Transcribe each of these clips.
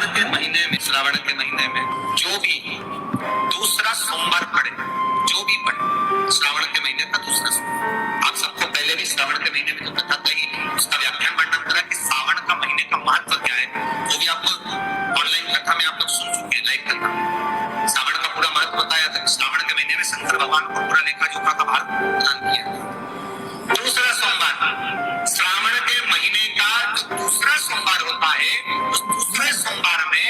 श्रावण के महीने में जो भी दूसरा सोमवार पड़े, जो भी पड़े श्रावण के महीने का दूसरा सोमवार, आप सबको पहले भी श्रावण के महीने में जो कथा कही उसका व्याख्यान वर्णन करा कि श्रावण का महीने का महत्व क्या है, वो भी आपको ऑनलाइन कथा में आप लोग सुन चुके हैं। लाइव कथा श्रावण का पूरा महत्व बताया था। श्रावण के महीने में शंकर भगवान को पूरा लेखा जोखा का भार प्रदान किया। दूसरा सोमवार श्रावण के महीने का जो दूसरा सोमवार होता है, उस दूसरे सोमवार में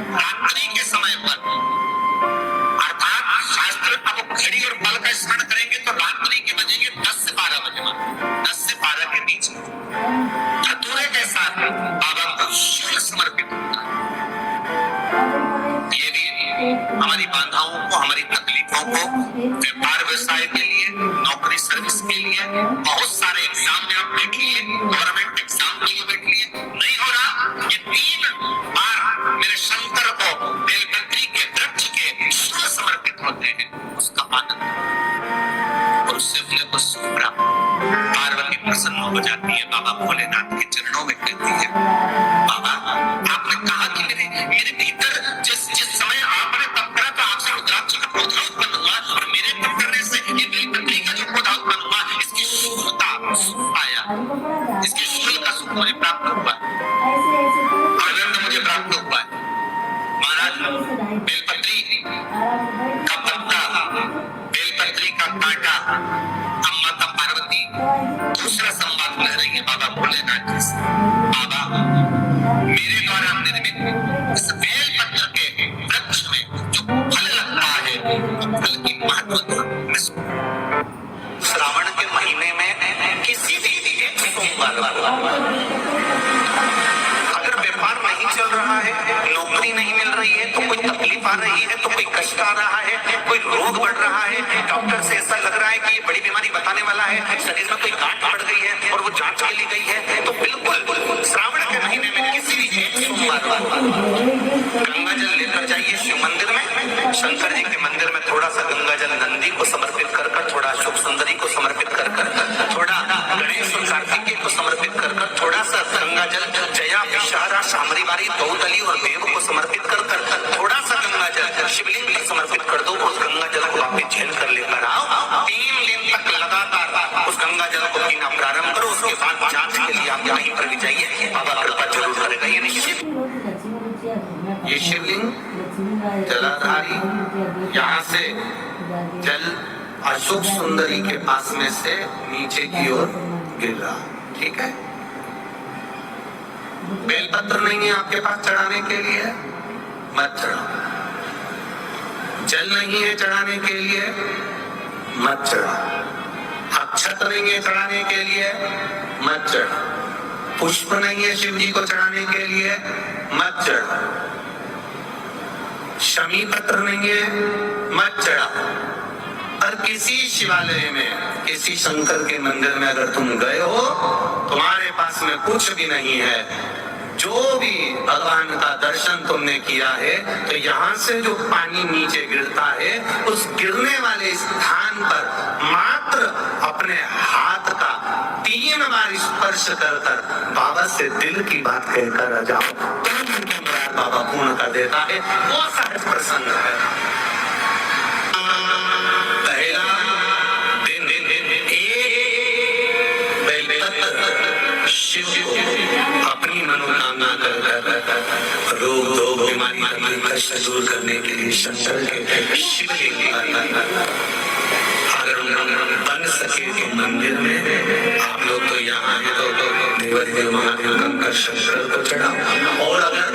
रात्रि के समय पर, अर्थात शास्त्र अब घड़ी और पल का स्मरण करेंगे तो रात्रि के बजेंगे 10 से 12 बजे, 10 से 12 के बीच धतूरे के साथ बाबा को शुल्क समर्पित होता है। ये भी हमारी बाधाओं को, हमारी तकलीफों को, व्यापार व्यवसाय के लिए, नौकरी सर्विस के लिए, बहुत सारे एग्जाम में आप बैठ लिए, गवर्नमेंट एग्जाम के लिए बैठ लिए, नहीं हो रहा, ये 3 बार मेरे शंकर को बेलपत्री के वृक्ष के शुल्क समर्पित होते हैं, उसका आनंद और उससे अपने को सुप्रा पार्वती प्रसन्न हो जाती है। बाबा भोलेनाथ के चरणों में कहती है, बाबा आपने कहा कि मेरे भीतर जिस समय आपने तप करा तो आपसे रुद्राक्ष का पौधा उत्पन्न हुआ और मेरे तप करने से ये बेलपत्री का जो पौधा उत्पन्न हुआ, इसकी शुद्धता सुख पाया, इसके शुल्क का सुख मुझे प्राप्त हुआ, आनंद मुझे प्राप्त हुआ। महाराज बेलपत्री का पत्ता, बेलपत्री का कांटा, अम्मा का पार्वती दूसरा संवाद कह रही है बाबा भोलेनाथ जी से, बाबा मेरे द्वारा निर्मित इस बेलपत्र के वृक्ष में जो फल लगता है, फल की महत्वता श्रावण के महीने में किसी भी एक सोमवार, अगर व्यापार नहीं चल रहा है, नौकरी नहीं मिल रही है, तो कोई तकलीफ आ रही है, तो कोई कष्ट आ रहा है, कोई रोग बढ़ रहा है, डॉक्टर से ऐसा लग रहा है कि ये बड़ी बीमारी बताने वाला है, शरीर में कोई गांठ पड़ गई है और वो जांच के लिए गई है, तो बिल्कुल श्रावण के महीने में किसी भी एक सोमवार गंगा जल लेकर जाइए शिव मंदिर में, शंकर जी के मंदिर में थोड़ा सा गंगा जल नंदी को समर्पित कर कर, थोड़ा शुभ सुंदरी को समर्पित कर कर, थोड़ा गणेश और कार्तिकेय को समर्पित कर कर, थोड़ा सा गंगा जल जया विषहारा शामरी बारी दौतली और देव को समर्पित कर कर, थोड़ा सा गंगा जल शिवलिंग को समर्पित कर दो। उस गंगा जल को वापस झेल कर लेकर आओ, 3 दिन तक लगातार उस गंगा जल को पीना प्रारंभ करो। उसके बाद जांच के लिए आप यहीं पर भी जाइए, बाबा कृपा जरूर करेगा। ये शिवलिंग जलाधारी यहाँ से जल अशोक सुंदरी के पास में से नीचे की ओर गिर रहा, ठीक है। बेलपत्र नहीं है आपके पास चढ़ाने के लिए, मत चढ़ाओ। जल नहीं है चढ़ाने के लिए, मत चढ़ाओ। अक्षत नहीं है चढ़ाने के लिए, मत चढ़ाओ। पुष्प नहीं है शिव जी को चढ़ाने के लिए, मत चढ़ाओ। शमी पत्र नहीं है, मत चढ़ाओ। और किसी शिवालय में, किसी शंकर के मंदिर में अगर तुम गए हो, तुम्हारे पास में कुछ भी नहीं है, जो भी भगवान का दर्शन तुमने किया है, तो यहाँ से जो पानी नीचे गिरता है, उस गिरने वाले स्थान पर मात्र अपने हाथ का 3 बार स्पर्श कर कर बाबा से दिल की बात कहकर आ जाओ, तुम बाबा पूर्ण कर देता है। वो सहज प्रसंग है। पहला दिन शिव को अपनी मनोकामना कर रोग दो बीमारी कष्ट दूर करने के लिए शंकर के शिवलिंग अगर बन सके तो मंदिर में आप लोग तो यहाँ है तो देवदेव महादेव कंकर शंकर को चढ़ाओ, और अगर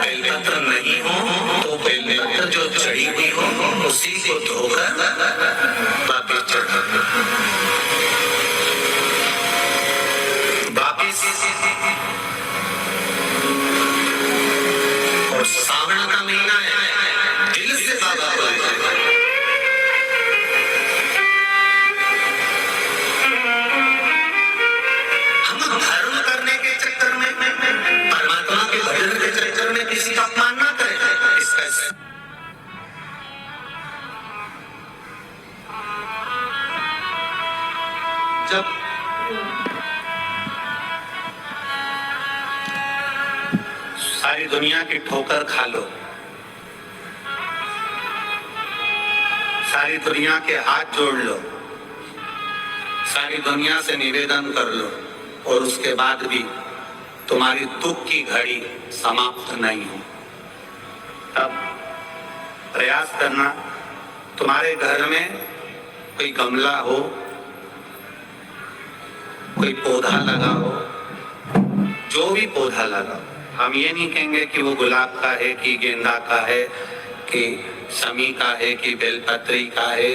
बेलपत्र नहीं हो तो बेलपत्र जो चढ़ी हुई हो उसी को धोकर वापिस चढ़ाओ। और सावन का महीना है, दिल से बाबा बोले, हम धर्म करने के चक्कर में, परमात्मा के भजन के चक्कर में किसी का अपमान ना करें। इसका दुनिया की ठोकर खा लो, सारी दुनिया के हाथ जोड़ लो, सारी दुनिया से निवेदन कर लो, और उसके बाद भी तुम्हारी दुख की घड़ी समाप्त नहीं हो, तब प्रयास करना तुम्हारे घर में कोई गमला हो, कोई पौधा लगा हो, जो भी पौधा लगा, हम ये नहीं कहेंगे कि वो गुलाब का है कि गेंदा का है कि शमी का है कि बेलपत्री का है,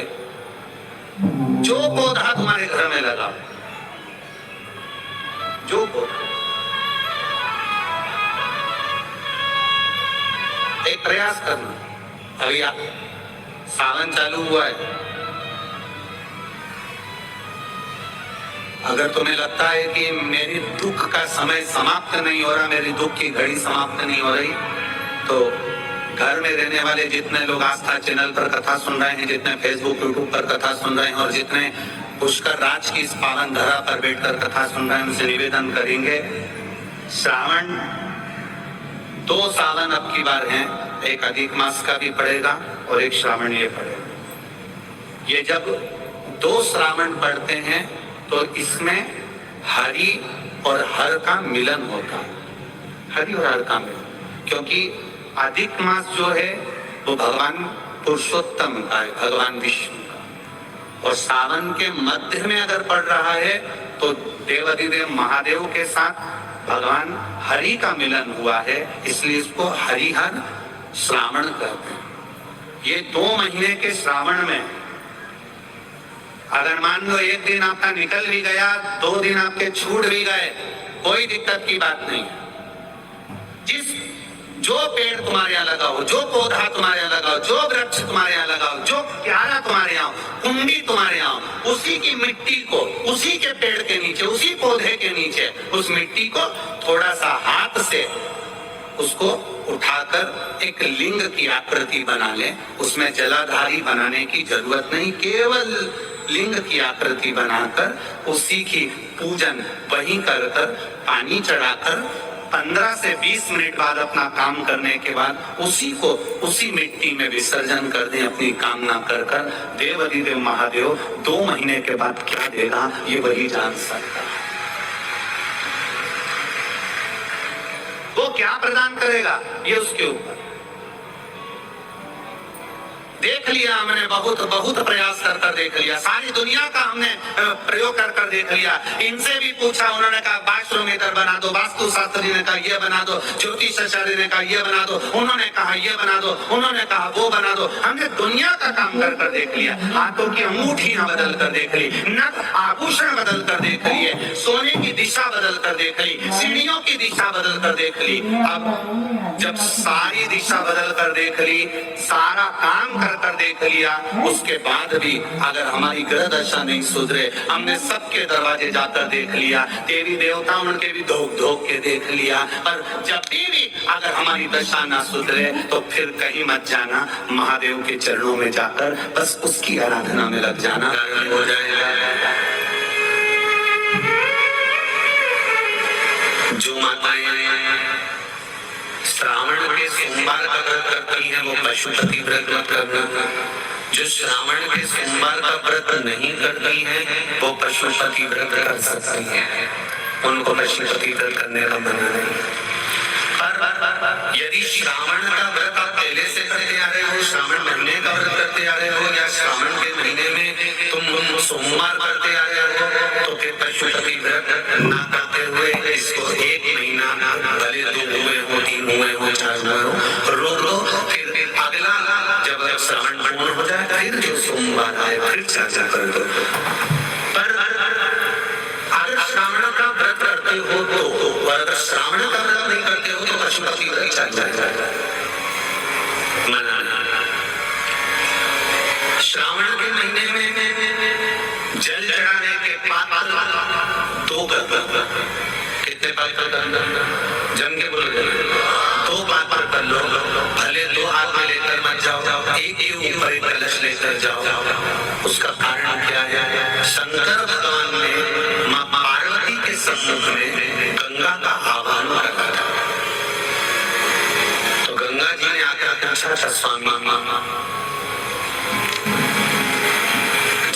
जो पौधा तुम्हारे घर में लगा हो, जो पौधा, एक प्रयास करना। अभी सावन चालू हुआ है, अगर तुम्हें लगता है कि मेरी दुख का समय समाप्त नहीं हो रहा, मेरी दुख की घड़ी समाप्त नहीं हो रही, तो घर में रहने वाले जितने लोग आस्था चैनल पर कथा सुन रहे हैं, जितने फेसबुक यूट्यूब पर कथा सुन रहे हैं, और जितने पुष्कर राज की इस पावन धरा पर बैठकर कथा सुन रहे हैं, उनसे निवेदन करेंगे, श्रावण 2 सावन अब की बार हैं, एक अधिक मास का भी पड़ेगा और एक श्रावण ये पड़ेगा। ये जब 2 श्रावण पड़ते हैं तो इसमें हरि और हर का मिलन होता है, हरि और हर का मिलन, क्योंकि अधिक मास जो है वो भगवान पुरुषोत्तम का है, भगवान विष्णु का, और सावन के मध्य में अगर पड़ रहा है तो देवाधिदेव महादेव के साथ भगवान हरि का मिलन हुआ है, इसलिए इसको हरिहर श्रावण कहते हैं। ये 2 महीने के श्रावण में अगर मान लो एक दिन आपका निकल भी गया, 2 दिन आपके छूट भी गए, कोई दिक्कत की बात नहीं। जो पेड़ तुम्हारे यहाँ लगा हो, जो पौधा तुम्हारे यहाँ लगा हो, जो वृक्ष तुम्हारे यहाँ लगा हो, जो क्यारा तुम्हारे यहाँ, कुंडी तुम्हारे यहाँ, उसी की मिट्टी को, उसी के पेड़ के नीचे, उसी पौधे के नीचे, उस मिट्टी को थोड़ा सा हाथ से उसको उठाकर एक लिंग की आकृति बना ले। उसमें जलाधारी बनाने की जरूरत नहीं, केवल लिंग की आकृति बनाकर उसी की पूजन वहीं कर पानी चढ़ाकर 15 से 20 मिनट बाद अपना काम करने के बाद उसी को उसी मिट्टी में विसर्जन कर दें, अपनी कामना कर देवाधिदेव महादेव 2 महीने के बाद क्या देगा ये वही जान सकता है। वो क्या प्रदान करेगा ये उसके ऊपर। देख लिया हमने, बहुत प्रयास कर देख लिया, सारी दुनिया का हमने प्रयोग कर देख लिया। इनसे भी पूछा, उन्होंने कहा बाथरूम इधर बना दो, वास्तु शास्त्री ने कहा ये बना दो, ज्योतिष आचार्य ने कहा ये बना दो, उन्होंने कहा ये बना दो, उन्होंने कहा वो बना दो। हमने दुनिया का काम कर देख लिया, हाथों की अंगूठियां बदल कर देख ली, नथ आभूषण बदल कर देख लिए, सोने की दिशा बदल कर देख ली, सीढ़ियों की दिशा बदल कर देख ली। अब जब सारी दिशा बदल कर देख ली, सारा काम कर देख लिया, उसके बाद भी अगर हमारी ग्रह दशा नहीं सुधरे, हमने सबके दरवाजे जाकर देख लिया, देवी देवता उनके भी धोख के देख लिया, पर जब भी अगर हमारी दशा ना सुधरे तो फिर कहीं मत जाना, महादेव के चरणों में जाकर बस उसकी आराधना में लग जाना, हो जाएगा। जो माताएं श्रावण के सोमवार का व्रत करती है वो पशुपति व्रत मत करना। जो श्रावण के सोमवार का व्रत नहीं करती है वो पशुपति व्रत कर सकती है, उनको पशुपति व्रत करने का मना नहीं। पर यदि श्रावण का व्रत आप पहले से करते आ रहे हो, श्रावण महीने का व्रत करते आ रहे हो, या श्रावण के महीने में तुम सोमवार करते आ रहे हो, तो फिर पशुपति व्रत ना करते हुए इसको 1 महीना, भले 2 हुए हो, 3 हुए हो, 4 हुए हो, रोक लो। फिर अगला जब श्रावण पूर्ण हो जाए फिर जो सोमवार आए फिर चर्चा कर दो। पर अगर श्रावण का व्रत करते हो तो, अगर श्रावण का व्रत नहीं करते हो तो पशुपति व्रत चल जाएगा, मना। श्रावण के महीने में जल चढ़ाने के पात्र 2 कर, कितने पात्र करना, जम के बोलो, 2 पात्र कर लो, भले 2 हाथ में लेकर मत जाओ, एक के ऊपर एक कलश लेकर जाओ। उसका कारण क्या है? शंकर भगवान ने मां पार्वती के सम्मुख में गंगा का आह्वान रखा था। अच्छा था स्वामी।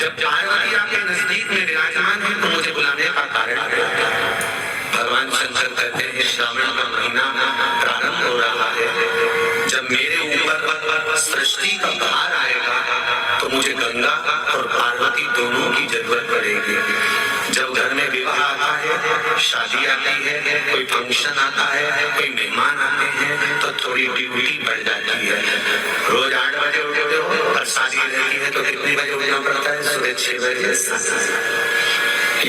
जब पार्वती आपके नजदीक में विराजमान है तो मुझे बुलाने का कारण भगवान शंकर कहते हैं श्रावण का महीना प्रारंभ हो रहा है। जब मेरे ऊपर सृष्टि का भार आएगा तो मुझे गंगा और पार्वती दोनों की जरूरत पड़ेगी। जब घर में विवाह आता है, शादी आती है, कोई फंक्शन आता है, कोई मेहमान आते हैं तो थोड़ी ड्यूटी बढ़ जाती है। रोज 8 बजे उठते हो और शादी रहती है तो कितने बजे उठना पड़ता है? सुबह 6 बजे।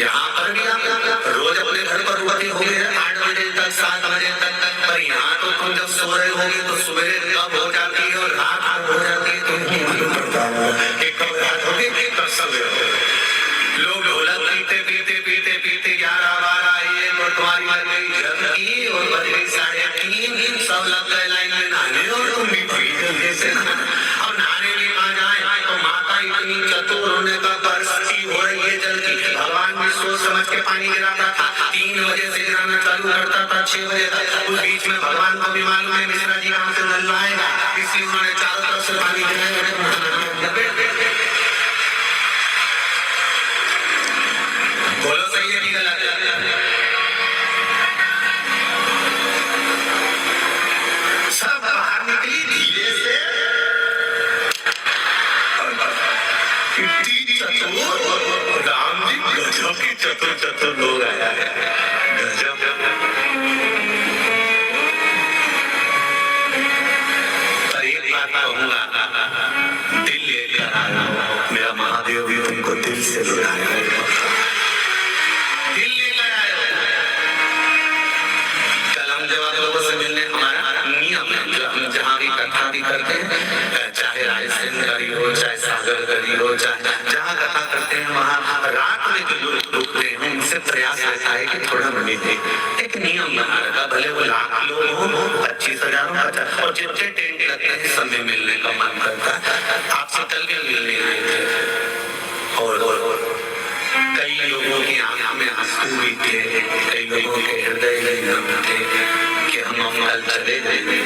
यहाँ पर भी आप रोज अपने घर पर उठते होंगे 8 बजे तक, 7 बजे तक, पर यहाँ तो तुम जब सो रहे होंगे तो सुबह कब हो जाती है और रात हो जाती है तो नहीं मालूम पड़ता होगा। एक कब रात होगी कब सवेरे होगी। लोग ढोलक पीते पीते पीते पीते 11-12 AM और तुम्हारी मर गई जबकि और बज गई 3:30, सब लग गए लाइन में नहाने और तुम भी पड़ी जल्दी से। अब नहाने भी कहाँ जाए तो माता इतनी चतुर होने का बरसती हो रही है जल की। भगवान भी सोच समझ के पानी गिराता था। 3 बजे से गिराना चालू करता था 6 बजे तक। उस बीच में भगवान को भी मालूम है मिश्रा जी कहाँ से नल लाएगा, इसलिए उन्होंने चारों तरफ से पानी गिराया। बोलो सही है कि गलत है? सब बाहर निकली धीरे से। राम जी गजब की चतुर लोग आया है, गजब। पर एक बात कहूंगा, दिल लेकर आया हो, मेरा महादेव भी तुमको दिल से बुलाया है। दिल लेकर आए हो। कल हम जब आप लोगों से मिलने, हमारा नियम है जो हम जहाँ भी कथा भी करते हैं, चाहे रायसेन करी हो, चाहे सागर करी हो, चाहे जहाँ कथा करते हैं वहाँ रात में जो लोग रुकते हैं उनसे प्रयास रहता है कि थोड़ा मिले। एक नियम बना रखा, भले वो 1,00,000 लोग हो, 25,000 हो, 50, और जितने टेंट लगते हैं सब में मिलने का मन करता है। आपसे कल के मिलने आए थे और कई लोगों की आंख में आंसू भी थे, कई लोगों के हृदय में नम थे कि हम कल चले जाएंगे।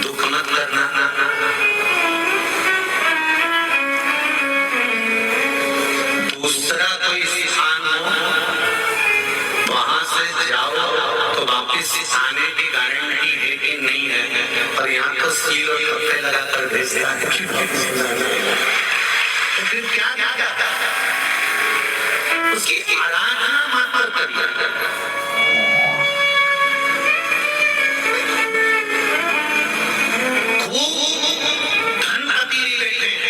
दुख मत करना, दूसरा कोई स्थान हो वहां से जाओ तो वापिस आने की गारंटी है कि नहीं है, पर यहाँ तो सील और कपड़े लगा कर भेजता है। तो फिर क्या क्या उसकी आराधना मत करिए।